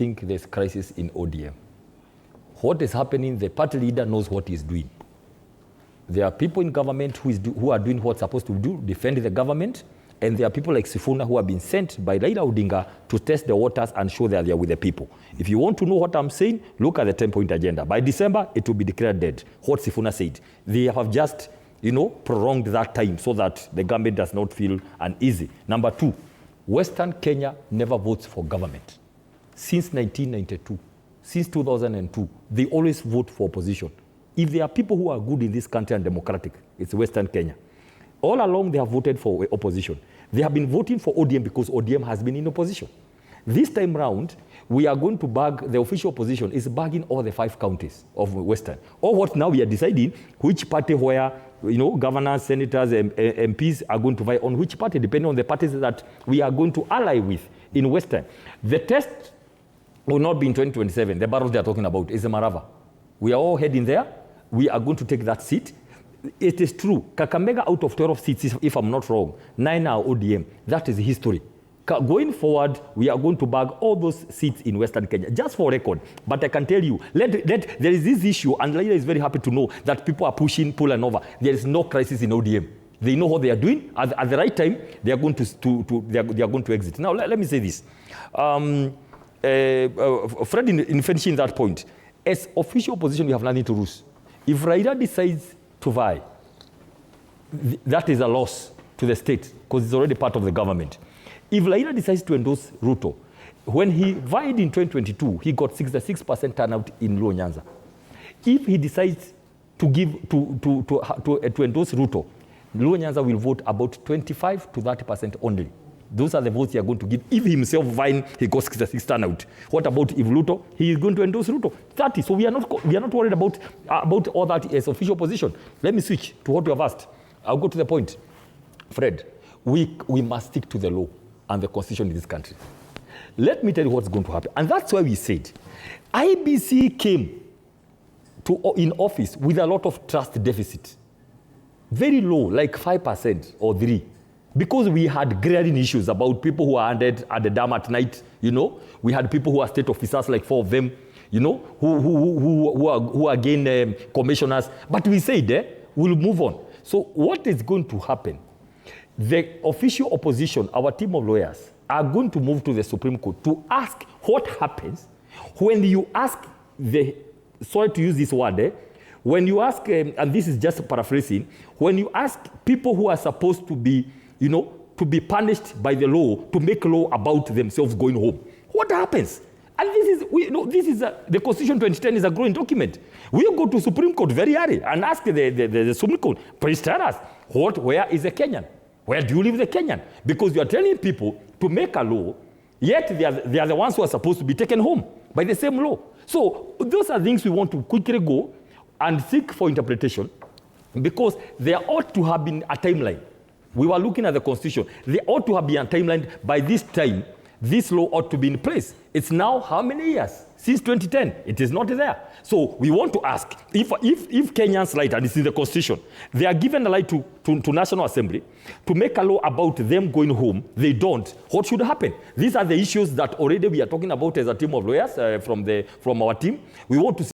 think there's crisis in ODM. What is happening, the party leader knows what he's doing. There are people in government who are doing what's supposed to do, defend the government, and there are people like Sifuna who have been sent by Raila Odinga to test the waters and show that they are with the people. If you want to know what I'm saying, look at the 10-point agenda. By December, it will be declared dead, what Sifuna said. They have just, prolonged that time so that the government does not feel uneasy. Number two, Western Kenya never votes for government. Since 1992, since 2002, they always vote for opposition. If there are people who are good in this country and democratic, it's Western Kenya. All along, they have voted for opposition. They have been voting for ODM because ODM has been in opposition. This time round, we are going to bag, the official opposition is bagging all the 5 counties of Western. Or what now we are deciding, which party where, governors, senators, MPs are going to vie on which party, depending on the parties that we are going to ally with in Western. The test will not be in 2027. The battles they are talking about is the Marava. We are all heading there. We are going to take that seat. It is true. Kakamega out of 12 seats, if I'm not wrong, 9 are ODM. That is history. Going forward, we are going to bag all those seats in Western Kenya, just for record. But I can tell you, there is this issue, and Raila is very happy to know that people are pushing, pulling over. There is no crisis in ODM. They know what they are doing. At the right time, they are going to exit. Now, let me say this. Fred, in finishing that point, as official opposition, we have nothing to lose. If Raila decides to vie, that is a loss to the state because it's already part of the government. If Raila decides to endorse Ruto, when he vied in 2022, he got 66% turnout in Luo Nyanza. If he decides to endorse Ruto, Luo Nyanza will vote about 25 to 30% only. Those are the votes he are going to give. If himself vying, he got 66 turnout. What about if Ruto? He is going to endorse Ruto. 30. So we are not worried about all that as official position. Let me switch to what you have asked. I'll go to the point. Fred, we must stick to the law and the constitution in this country. Let me tell you what's going to happen. And that's why we said IBC came in office with a lot of trust deficit. Very low, like 5% or 3%. Because we had glaring issues about people who are at the dam at night, We had people who are state officers, like 4 of them, who are again commissioners. But we said, we'll move on. So what is going to happen? The official opposition, our team of lawyers, are going to move to the Supreme Court to ask what happens when you ask sorry to use this word, when you ask, and this is just paraphrasing, when you ask people who are supposed to be, to be punished by the law, to make law about themselves going home. What happens? And the Constitution 2010 is a growing document. We'll go to Supreme Court very early and ask the Supreme Court, please tell us, where is the Kenyan? Where do you live the Kenyan? Because you are telling people to make a law, yet they are the ones who are supposed to be taken home by the same law. So those are things we want to quickly go and seek for interpretation, because there ought to have been a timeline. We were looking at the Constitution. There ought to have been a timeline. By this time, this law ought to be in place. It's now how many years? Since 2010. It is not there. So we want to ask, if Kenyans right, and it's in the Constitution, they are given a right to National Assembly to make a law about them going home, they don't, what should happen? These are the issues that already we are talking about as a team of lawyers from our team. We want to see